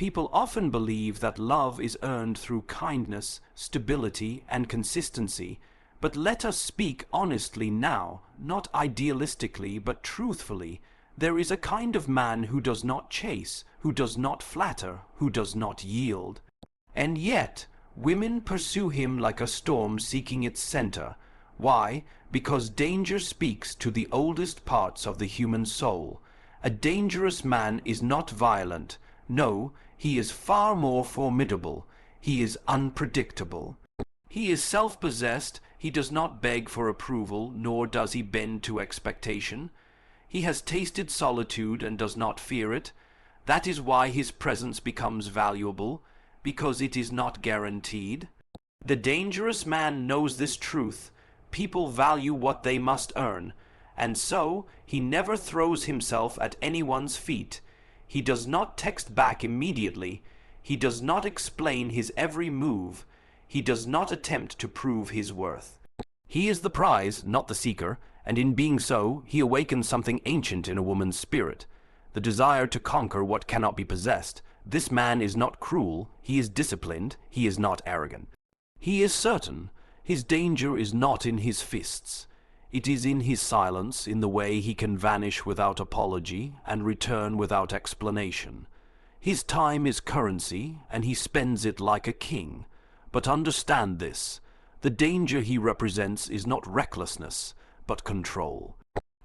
People often believe that love is earned through kindness, stability, and consistency, but let us speak honestly now, not idealistically but truthfully. There is a kind of man who does not chase, who does not flatter, who does not yield. And yet, women pursue him like a storm seeking its center. Why? Because danger speaks to the oldest parts of the human soul. A dangerous man is not violent. No, he is far more formidable. He is unpredictable. He is self-possessed. He does not beg for approval, nor does he bend to expectation. He has tasted solitude and does not fear it. That is why his presence becomes valuable, because it is not guaranteed. The dangerous man knows this truth. People value what they must earn, and so he never throws himself at anyone's feet. He does not text back immediately. He does not explain his every move. He does not attempt to prove his worth. He is the prize, not the seeker, and in being so, he awakens something ancient in a woman's spirit, the desire to conquer what cannot be possessed. This man is not cruel, he is disciplined, he is not arrogant. He is certain. His danger is not in his fists. It is in his silence, in the way he can vanish without apology and return without explanation. His time is currency, and he spends it like a king. But understand this, the danger he represents is not recklessness, but control.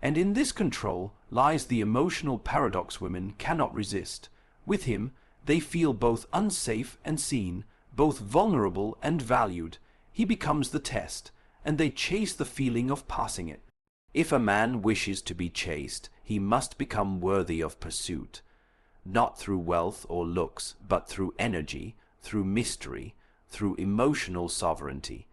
And in this control lies the emotional paradox women cannot resist. With him, they feel both unsafe and seen, both vulnerable and valued. He becomes the test, and they chase the feeling of passing it. If a man wishes to be chased, he must become worthy of pursuit, not through wealth or looks, but through energy, through mystery, through emotional sovereignty.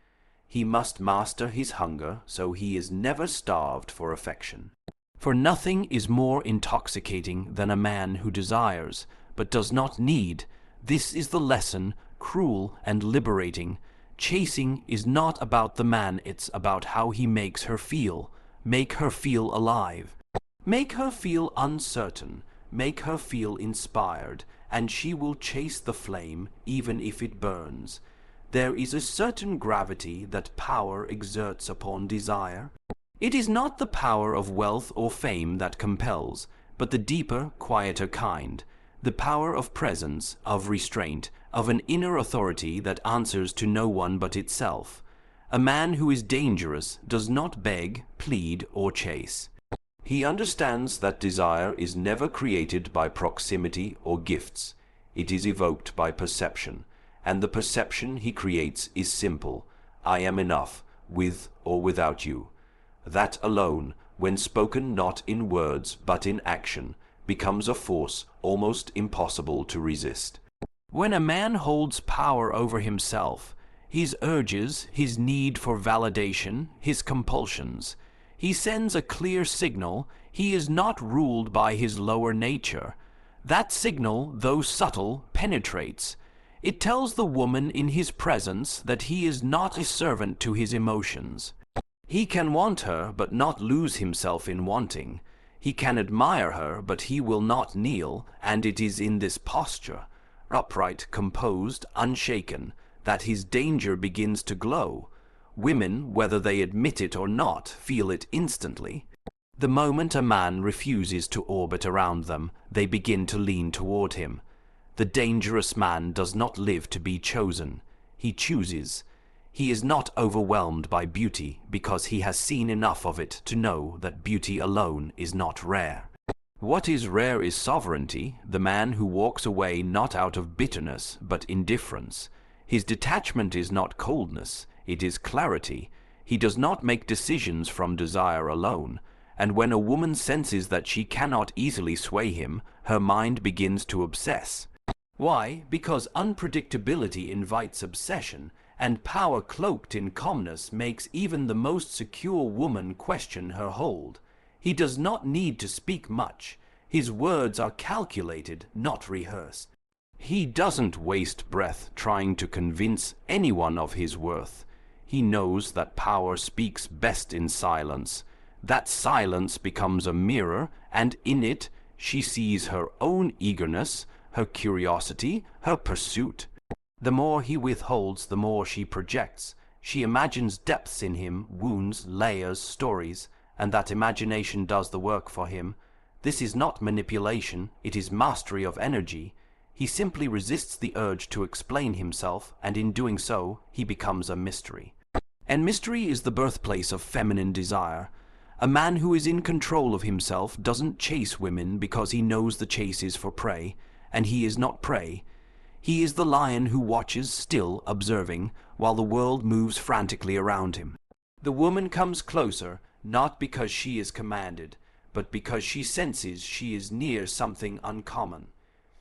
He must master his hunger so he is never starved for affection. For nothing is more intoxicating than a man who desires, but does not need. This is the lesson, cruel and liberating. Chasing is not about the man, it's about how he makes her feel. Make her feel alive. Make her feel uncertain. Make her feel inspired, and she will chase the flame even if it burns. There is a certain gravity that power exerts upon desire. It is not the power of wealth or fame that compels, but the deeper, quieter kind. The power of presence, of restraint, of an inner authority that answers to no one but itself. A man who is dangerous does not beg, plead, or chase. He understands that desire is never created by proximity or gifts. It is evoked by perception, and the perception he creates is simple. I am enough, with or without you. That alone, when spoken not in words but in action, becomes a force almost impossible to resist. When a man holds power over himself, his urges, his need for validation, his compulsions, he sends a clear signal. He is not ruled by his lower nature. That signal, though subtle, penetrates. It tells the woman in his presence that he is not a servant to his emotions. He can want her, but not lose himself in wanting. He can admire her, but he will not kneel, and it is in this posture, upright, composed, unshaken, that his danger begins to glow. Women, whether they admit it or not, feel it instantly. The moment a man refuses to orbit around them, they begin to lean toward him. The dangerous man does not live to be chosen. He chooses. He is not overwhelmed by beauty because he has seen enough of it to know that beauty alone is not rare. What is rare is sovereignty, the man who walks away not out of bitterness but indifference. His detachment is not coldness, it is clarity. He does not make decisions from desire alone, and when a woman senses that she cannot easily sway him, her mind begins to obsess. Why? Because unpredictability invites obsession, and power cloaked in calmness makes even the most secure woman question her hold. He does not need to speak much. His words are calculated, not rehearsed. He doesn't waste breath trying to convince anyone of his worth. He knows that power speaks best in silence. That silence becomes a mirror, and in it she sees her own eagerness, her curiosity, her pursuit. The more he withholds, the more she projects. She imagines depths in him, wounds, layers, stories, and that imagination does the work for him. This is not manipulation, it is mastery of energy. He simply resists the urge to explain himself, and in doing so, he becomes a mystery. And mystery is the birthplace of feminine desire. A man who is in control of himself doesn't chase women because he knows the chase is for prey, and he is not prey. He is the lion who watches, still observing, while the world moves frantically around him. The woman comes closer, not because she is commanded, but because she senses she is near something uncommon.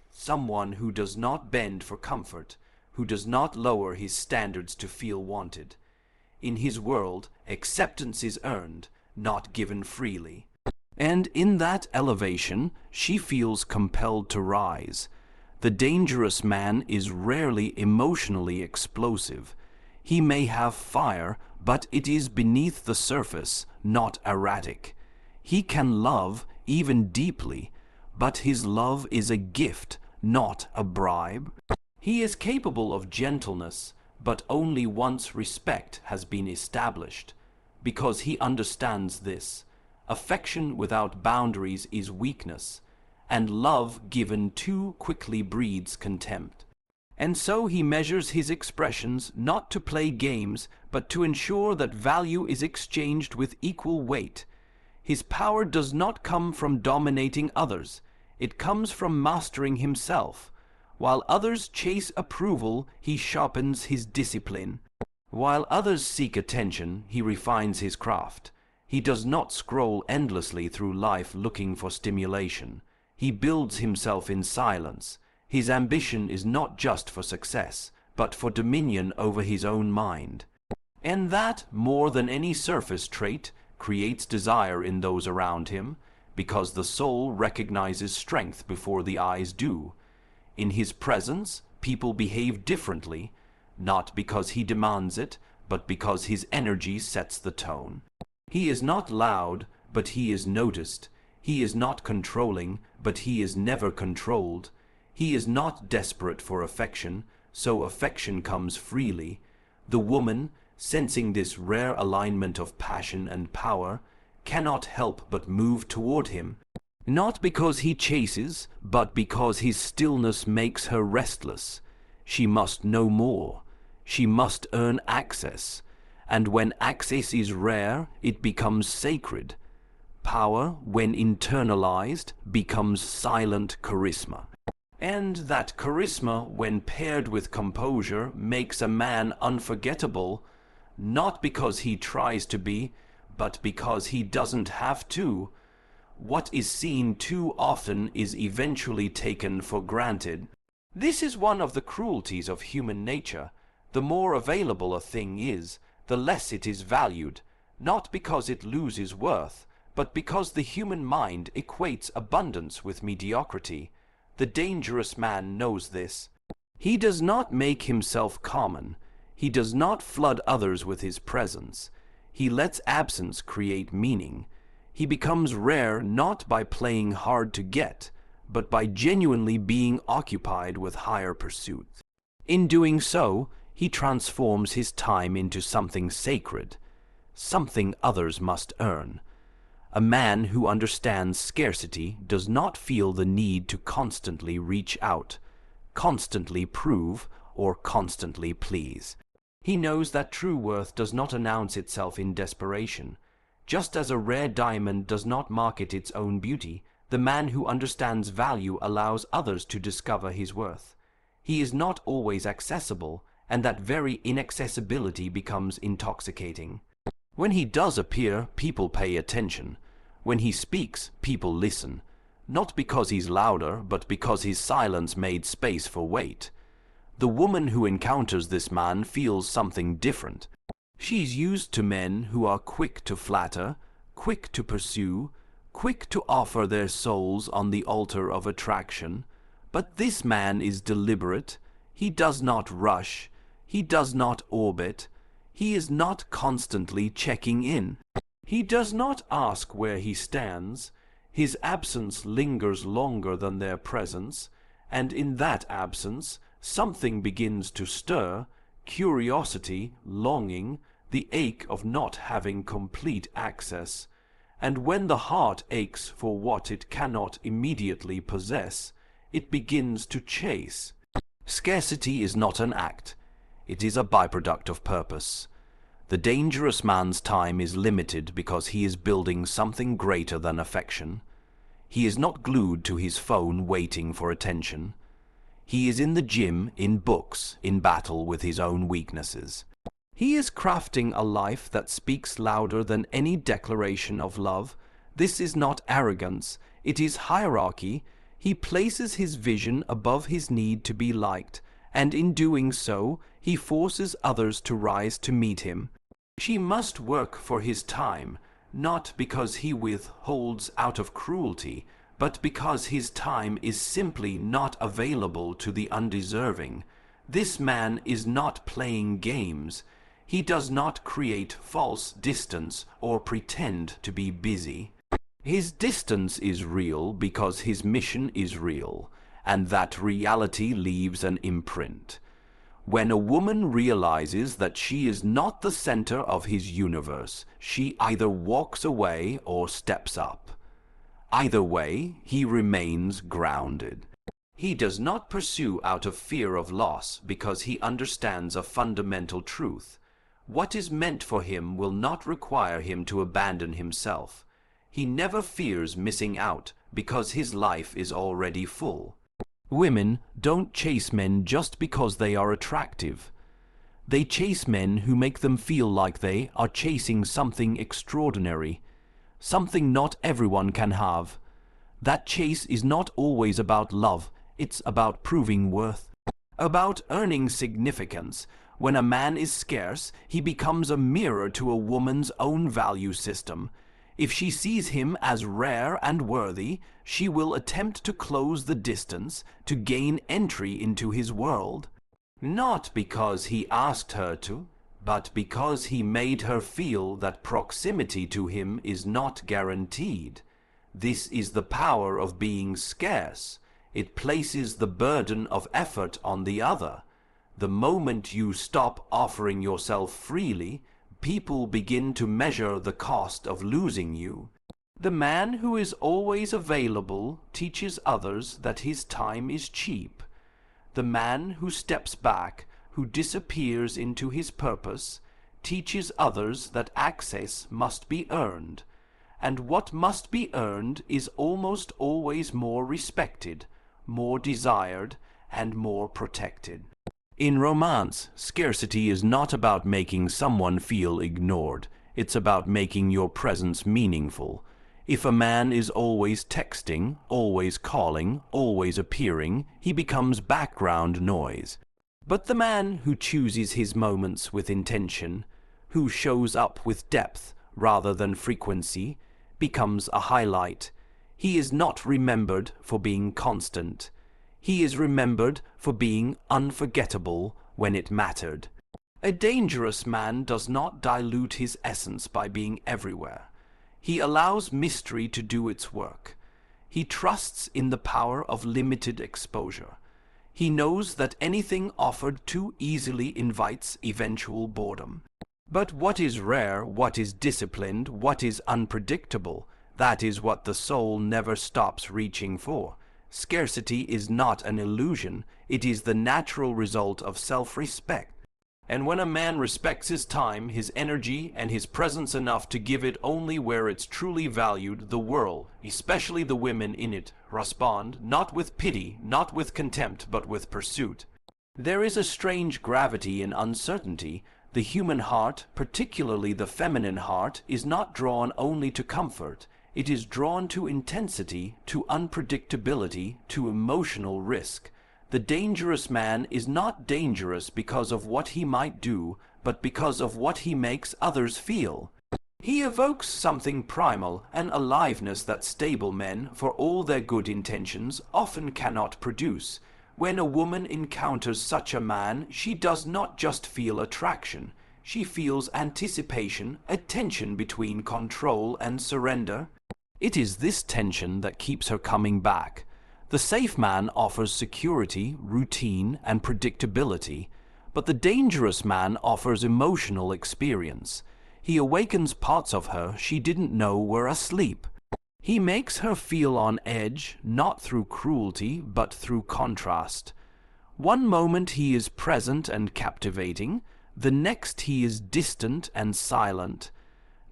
Someone who does not bend for comfort, who does not lower his standards to feel wanted. In his world, acceptance is earned, not given freely. And in that elevation, she feels compelled to rise. The dangerous man is rarely emotionally explosive. He may have fire, but it is beneath the surface, not erratic. He can love, even deeply, but his love is a gift, not a bribe. He is capable of gentleness, but only once respect has been established. Because he understands this, affection without boundaries is weakness, and love given too quickly breeds contempt. And so he measures his expressions not to play games, but to ensure that value is exchanged with equal weight. His power does not come from dominating others, it comes from mastering himself. While others chase approval, he sharpens his discipline. While others seek attention, he refines his craft. He does not scroll endlessly through life looking for stimulation. He builds himself in silence. His ambition is not just for success, but for dominion over his own mind. And that, more than any surface trait, creates desire in those around him, because the soul recognizes strength before the eyes do. In his presence, people behave differently, not because he demands it, but because his energy sets the tone. He is not loud, but he is noticed. He is not controlling, but he is never controlled. He is not desperate for affection, so affection comes freely. The woman, sensing this rare alignment of passion and power, cannot help but move toward him, not because he chases, but because his stillness makes her restless. She must know more. She must earn access, and when access is rare, it becomes sacred. Power, when internalized, becomes silent charisma. And that charisma, when paired with composure, makes a man unforgettable, not because he tries to be, but because he doesn't have to. What is seen too often is eventually taken for granted. This is one of the cruelties of human nature. The more available a thing is, the less it is valued, not because it loses worth, but because the human mind equates abundance with mediocrity. The dangerous man knows this. He does not make himself common. He does not flood others with his presence. He lets absence create meaning. He becomes rare not by playing hard to get, but by genuinely being occupied with higher pursuits. In doing so, he transforms his time into something sacred, something others must earn. A man who understands scarcity does not feel the need to constantly reach out, constantly prove, or constantly please. He knows that true worth does not announce itself in desperation. Just as a rare diamond does not market its own beauty, the man who understands value allows others to discover his worth. He is not always accessible, and that very inaccessibility becomes intoxicating. When he does appear, people pay attention. When he speaks, people listen. Not because he's louder, but because his silence made space for weight. The woman who encounters this man feels something different. She's used to men who are quick to flatter, quick to pursue, quick to offer their souls on the altar of attraction. But this man is deliberate. He does not rush. He does not orbit. He is not constantly checking in. He does not ask where he stands. His absence lingers longer than their presence, and in that absence, something begins to stir: curiosity, longing, the ache of not having complete access. And when the heart aches for what it cannot immediately possess, it begins to chase. Scarcity is not an act. It is a byproduct of purpose. The dangerous man's time is limited because he is building something greater than affection. He is not glued to his phone waiting for attention. He is in the gym, in books, in battle with his own weaknesses. He is crafting a life that speaks louder than any declaration of love. This is not arrogance, it is hierarchy. He places his vision above his need to be liked, and in doing so, he forces others to rise to meet him. She must work for his time, not because he withholds out of cruelty, but because his time is simply not available to the undeserving. This man is not playing games. He does not create false distance or pretend to be busy. His distance is real because his mission is real, and that reality leaves an imprint. When a woman realizes that she is not the center of his universe, she either walks away or steps up. Either way, he remains grounded. He does not pursue out of fear of loss because he understands a fundamental truth. What is meant for him will not require him to abandon himself. He never fears missing out because his life is already full. Women don't chase men just because they are attractive. They chase men who make them feel like they are chasing something extraordinary, something not everyone can have. That chase is not always about love, it's about proving worth, about earning significance. When a man is scarce, he becomes a mirror to a woman's own value system. If she sees him as rare and worthy, she will attempt to close the distance, to gain entry into his world. Not because he asked her to, but because he made her feel that proximity to him is not guaranteed. This is the power of being scarce. It places the burden of effort on the other. The moment you stop offering yourself freely, people begin to measure the cost of losing you. The man who is always available teaches others that his time is cheap. The man who steps back, who disappears into his purpose, teaches others that access must be earned. And what must be earned is almost always more respected, more desired, and more protected. In romance, scarcity is not about making someone feel ignored. It's about making your presence meaningful. If a man is always texting, always calling, always appearing, he becomes background noise. But the man who chooses his moments with intention, who shows up with depth rather than frequency, becomes a highlight. He is not remembered for being constant. He is remembered for being unforgettable when it mattered. A dangerous man does not dilute his essence by being everywhere. He allows mystery to do its work. He trusts in the power of limited exposure. He knows that anything offered too easily invites eventual boredom. But what is rare, what is disciplined, what is unpredictable, that is what the soul never stops reaching for. Scarcity is not an illusion, it is the natural result of self-respect. And when a man respects his time, his energy, and his presence enough to give it only where it's truly valued, the world, especially the women in it, respond, not with pity, not with contempt, but with pursuit. There is a strange gravity in uncertainty. The human heart, particularly the feminine heart, is not drawn only to comfort. It is drawn to intensity, to unpredictability, to emotional risk. The dangerous man is not dangerous because of what he might do, but because of what he makes others feel. He evokes something primal, an aliveness that stable men, for all their good intentions, often cannot produce. When a woman encounters such a man, she does not just feel attraction. She feels anticipation, a tension between control and surrender. It is this tension that keeps her coming back. The safe man offers security, routine, and predictability, but the dangerous man offers emotional experience. He awakens parts of her she didn't know were asleep. He makes her feel on edge, not through cruelty, but through contrast. One moment he is present and captivating, the next he is distant and silent.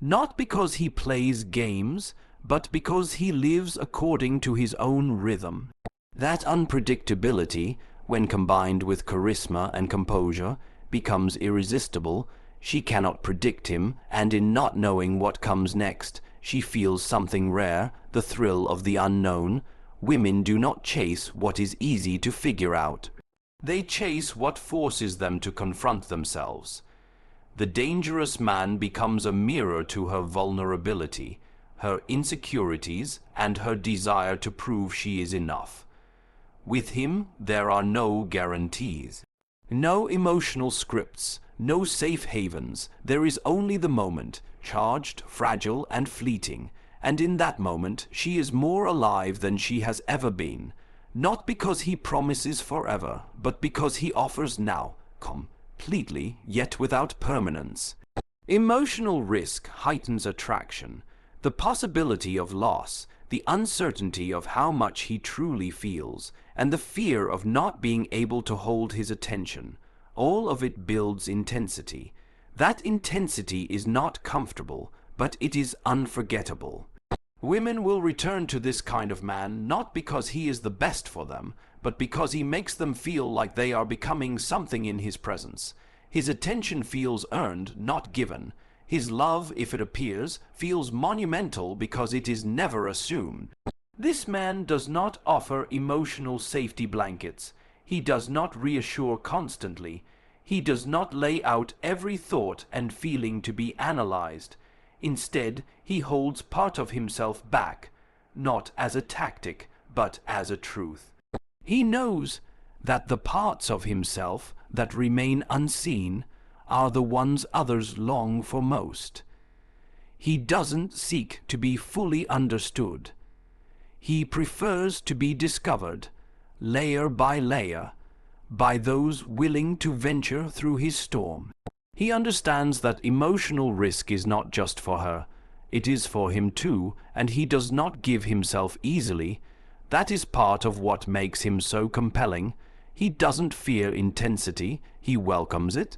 Not because he plays games, but because he lives according to his own rhythm. That unpredictability, when combined with charisma and composure, becomes irresistible. She cannot predict him, and in not knowing what comes next, she feels something rare, the thrill of the unknown. Women do not chase what is easy to figure out. They chase what forces them to confront themselves. The dangerous man becomes a mirror to her vulnerability, her insecurities, and her desire to prove she is enough. With him, there are no guarantees. No emotional scripts, no safe havens. There is only the moment, charged, fragile, and fleeting. And in that moment, she is more alive than she has ever been. Not because he promises forever, but because he offers now, completely, yet without permanence. Emotional risk heightens attraction. The possibility of loss, the uncertainty of how much he truly feels, and the fear of not being able to hold his attention. All of it builds intensity. That intensity is not comfortable, but it is unforgettable. Women will return to this kind of man not because he is the best for them, but because he makes them feel like they are becoming something in his presence. His attention feels earned, not given. His love, if it appears, feels monumental because it is never assumed. This man does not offer emotional safety blankets. He does not reassure constantly. He does not lay out every thought and feeling to be analyzed. Instead, he holds part of himself back, not as a tactic, but as a truth. He knows that the parts of himself that remain unseen are the ones others long for most. He doesn't seek to be fully understood. He prefers to be discovered, layer by layer, by those willing to venture through his storm. He understands that emotional risk is not just for her. It is for him too, and he does not give himself easily. That is part of what makes him so compelling. He doesn't fear intensity, he welcomes it.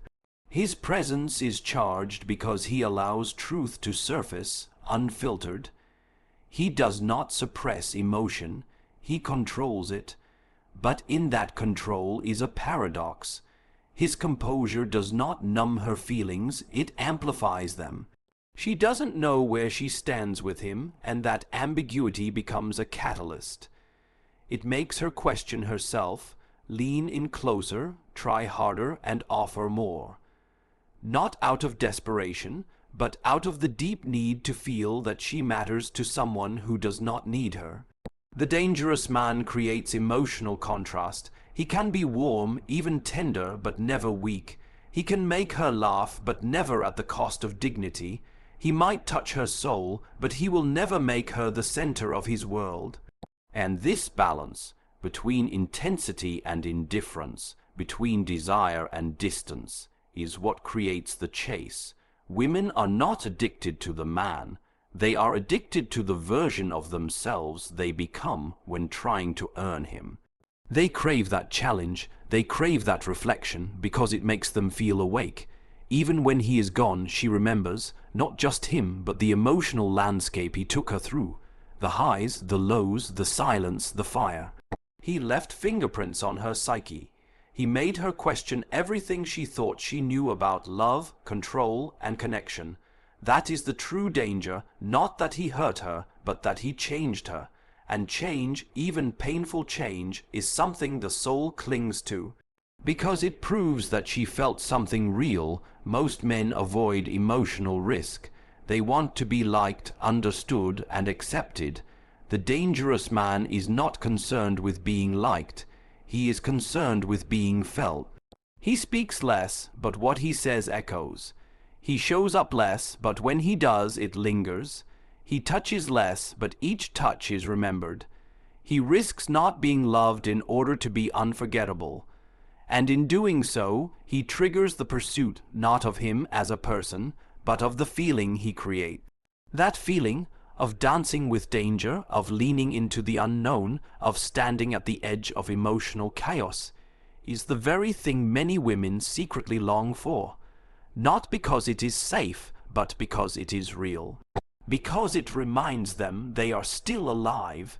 His presence is charged because he allows truth to surface, unfiltered. He does not suppress emotion, he controls it. But in that control is a paradox. His composure does not numb her feelings, it amplifies them. She doesn't know where she stands with him, and that ambiguity becomes a catalyst. It makes her question herself, lean in closer, try harder, and offer more. Not out of desperation, but out of the deep need to feel that she matters to someone who does not need her. The dangerous man creates emotional contrast. He can be warm, even tender, but never weak. He can make her laugh, but never at the cost of dignity. He might touch her soul, but he will never make her the center of his world. And this balance, between intensity and indifference, between desire and distance, is what creates the chase. Women are not addicted to the man. They are addicted to the version of themselves they become when trying to earn him. They crave that challenge, they crave that reflection, because it makes them feel awake. Even when he is gone, she remembers, not just him, but the emotional landscape he took her through. The highs, the lows, the silence, the fire. He left fingerprints on her psyche. He made her question everything she thought she knew about love, control, and connection. That is the true danger, not that he hurt her, but that he changed her. And change, even painful change, is something the soul clings to. Because it proves that she felt something real, most men avoid emotional risk. They want to be liked, understood, and accepted. The dangerous man is not concerned with being liked. He is concerned with being felt. He speaks less, but what he says echoes. He shows up less, but when he does, it lingers. He touches less, but each touch is remembered. He risks not being loved in order to be unforgettable. And in doing so, he triggers the pursuit not of him as a person, but of the feeling he creates. That feeling of dancing with danger, of leaning into the unknown, of standing at the edge of emotional chaos, is the very thing many women secretly long for. Not because it is safe, but because it is real. Because it reminds them they are still alive,